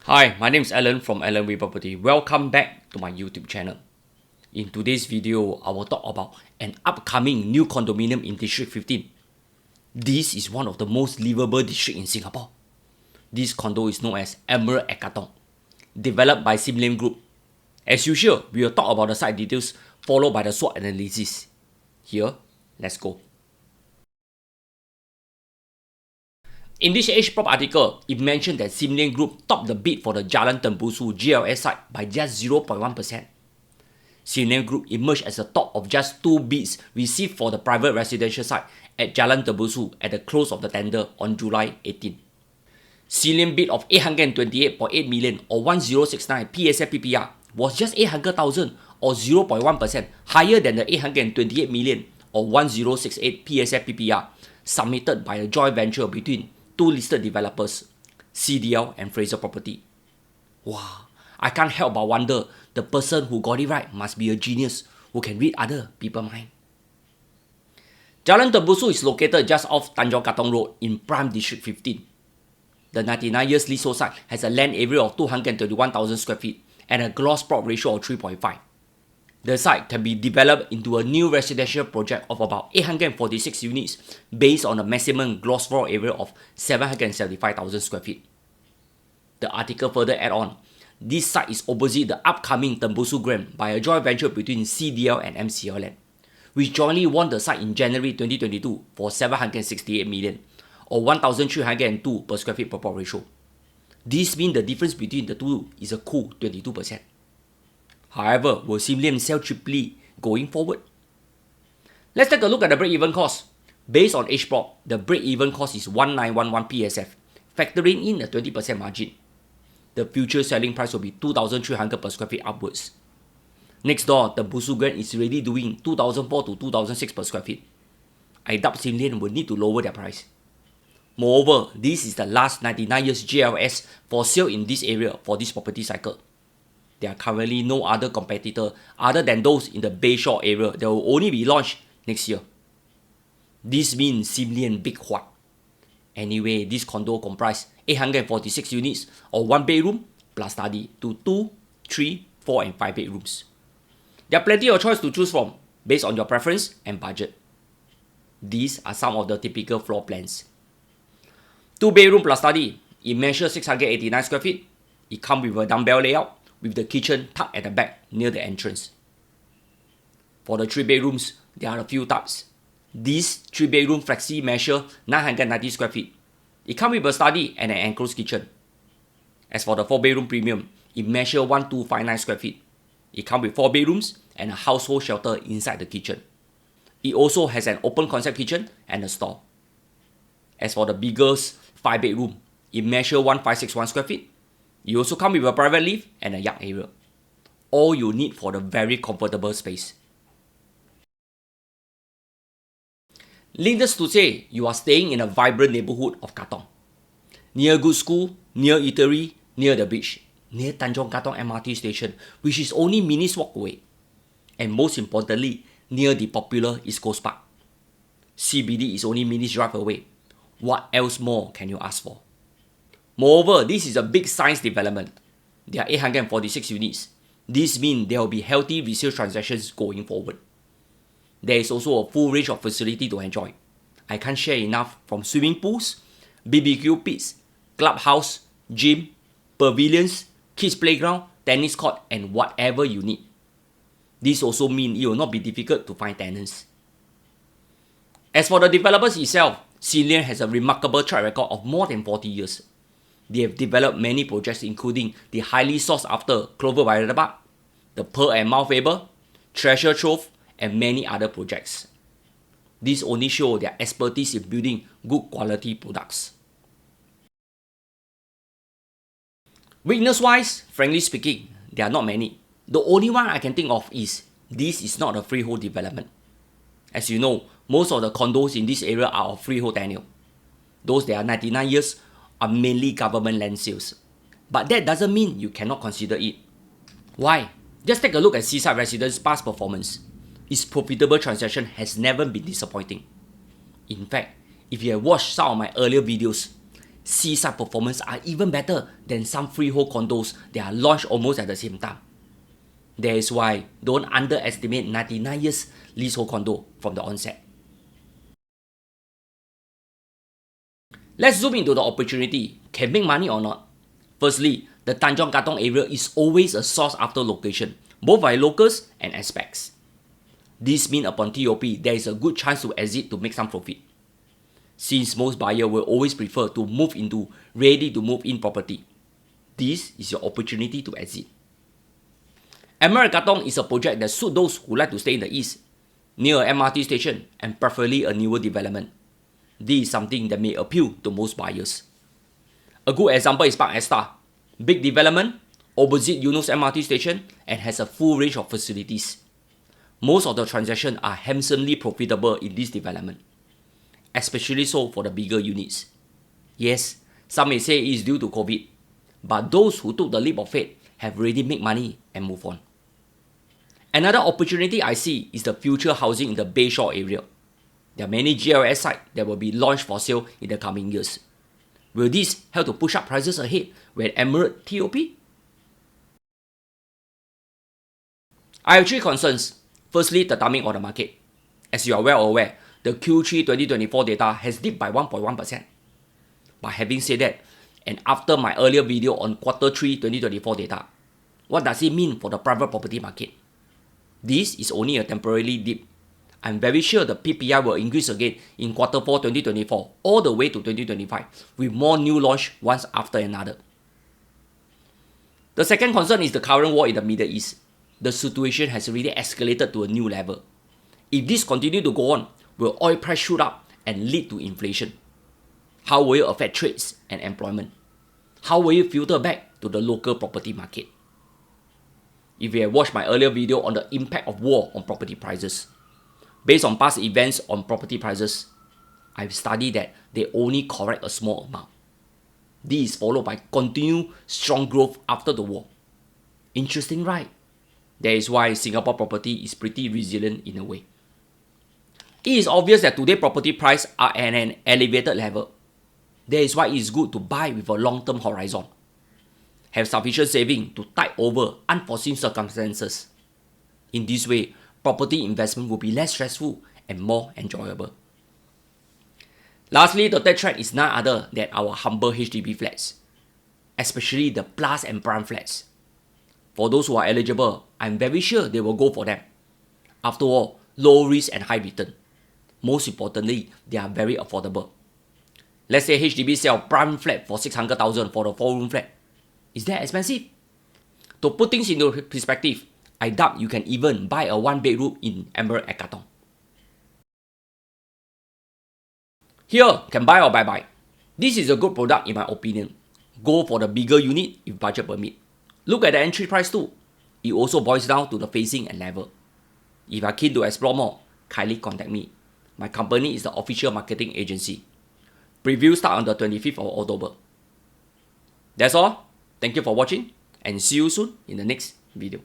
Hi, my name is Alan from Alan Wee Property. Welcome back to my YouTube channel. In today's video, I will talk about an upcoming new condominium in District 15. This is one of the most livable districts in Singapore. This condo is known as Emerald at Katong, developed by Sim Lim Group. As usual, we will talk about the site details followed by the SWOT analysis. Here, let's go. In this HProp article, it mentioned that Sim Lim Group topped the bid for the Jalan Tembusu GLS site by just 0.1%. Sim Lim Group emerged as the top of just 2 bids received for the private residential site at Jalan Tembusu at the close of the tender on July 18. Sim Lim bid of 828.8 million or 1069 PSF PPR was just 800,000 or 0.1% higher than the 828 million or 1068 PSF PPR submitted by a joint venture between two listed developers, CDL and Fraser Property. Wow, I can't help but wonder, the person who got it right must be a genius who can read other people's mind. Jalan Tembusu is located just off Tanjong Katong Road in Prime District 15. The 99 years leasehold site has a land area of 231,000 square feet and a gross plot ratio of 3.5. The site can be developed into a new residential project of about 846 units based on a maximum gross floor area of 775,000 square feet. The article further adds on, this site is opposite the upcoming Tembusu Grand by a joint venture between CDL and MCL Land, which jointly won the site in January 2022 for 768 million or 1,302 per square feet per plot ratio. This means the difference between the two is a cool 22%. However, will Sim Lim sell cheaply going forward? Let's take a look at the break-even cost. Based on HProp, the break-even cost is 1911 PSF, factoring in a 20% margin. The future selling price will be 2,300 per square feet upwards. Next door, the Tembusu Grand is already doing 2,004 to 2,006 per square feet. I doubt Sim Lim will need to lower their price. Moreover, this is the last 99 years GLS for sale in this area for this property cycle. There are currently no other competitor other than those in the Bayshore area that will only be launched next year. This means Sim Lim big what? Anyway, this condo comprises 846 units or 1 bedroom plus study to 2, 3, 4 and 5 bedrooms. There are plenty of choice to choose from based on your preference and budget. These are some of the typical floor plans. 2 bedroom plus study, it measures 689 square feet. It comes with a dumbbell layout with the kitchen tucked at the back near the entrance. For the 3 bedrooms, there are a few types. This 3 bedroom flexi measure 990 square feet. It comes with a study and an enclosed kitchen. As for the 4 bedroom premium, it measures 1259 square feet. It comes with 4 bedrooms and a household shelter inside the kitchen. It also has an open concept kitchen and a store. As for the biggest 5 bedroom, it measures 1561 square feet. It also comes with a private lift and a yard area. All you need for the very comfortable space. Needless to say, you are staying in a vibrant neighborhood of Katong. Near good school, near eatery, near the beach, near Tanjong Katong MRT station, which is only minutes walk away. And most importantly, near the popular East Coast Park. CBD is only minutes drive away. What else more can you ask for? Moreover, this is a big size development. There are 846 units. This means there will be healthy resale transactions going forward. There is also a full range of facility to enjoy. I can't share enough, from swimming pools, BBQ pits, clubhouse, gym, pavilions, kids playground, tennis court and whatever you need. This also means it will not be difficult to find tenants. As for the developers itself, Sim Lim has a remarkable track record of more than 40 years. They have developed many projects including the highly sought after Clover Viaduct, the Pearl and Mount Faber, Treasure Trove, and many other projects. This only shows their expertise in building good quality products. Weakness-wise, frankly speaking, there are not many. The only one I can think of is, this is not a freehold development. As you know, most of the condos in this area are of freehold tenure. Those that are 99 years are mainly government land sales. But that doesn't mean you cannot consider it. Why? Just take a look at Seaside Residence' past performance. Its profitable transaction has never been disappointing. In fact, if you have watched some of my earlier videos, seaside performance are even better than some freehold condos that are launched almost at the same time. That is why don't underestimate 99 years leasehold condo from the onset. Let's zoom into the opportunity. Can make money or not? Firstly, the Tanjong Katong area is always a sought after location, both by locals and expats. This means upon TOP, there is a good chance to exit to make some profit. Since most buyers will always prefer to move into ready to move in property, this is your opportunity to exit. Emerald Katong is a project that suits those who like to stay in the east, near a MRT station and preferably a newer development. This is something that may appeal to most buyers. A good example is Park Esta, big development, opposite Eunos MRT station and has a full range of facilities. Most of the transactions are handsomely profitable in this development, especially so for the bigger units. Yes, some may say it is due to COVID, but those who took the leap of faith have already made money and move on. Another opportunity I see is the future housing in the Bayshore area. There are many GLS sites that will be launched for sale in the coming years. Will this help to push up prices ahead when Emerald TOP? I have three concerns. Firstly, the timing of the market. As you are well aware, the Q3 2024 data has dipped by 1.1%. But having said that, and after my earlier video on Q3 2024 data, what does it mean for the private property market? This is only a temporary dip. I'm very sure the PPI will increase again in Q4 2024 all the way to 2025 with more new launch one after another. The second concern is the current war in the Middle East. The situation has really escalated to a new level. If this continues to go on, will oil price shoot up and lead to inflation? How will it affect trades and employment? How will it filter back to the local property market? If you have watched my earlier video on the impact of war on property prices, based on past events on property prices, I've studied that they only correct a small amount. This is followed by continued strong growth after the war. Interesting, right? That is why Singapore property is pretty resilient in a way. It is obvious that today property prices are at an elevated level. That is why it is good to buy with a long-term horizon. Have sufficient saving to tide over unforeseen circumstances. In this way, property investment will be less stressful and more enjoyable. Lastly, the third trend is none other than our humble HDB flats, especially the plus and prime flats. For those who are eligible, I'm very sure they will go for them. After all, low risk and high return. Most importantly, they are very affordable. Let's say HDB sell prime flat for 600,000 for the 4-room flat. Is that expensive? To put things into perspective, I doubt you can even buy a 1-bedroom in Emerald at Katong. Here, can buy or bye-bye. This is a good product in my opinion. Go for the bigger unit if budget permit. Look at the entry price too. It also boils down to the facing and level. If you are keen to explore more, kindly contact me. My company is the official marketing agency. Preview start on the 25th of October. That's all. Thank you for watching and see you soon in the next video.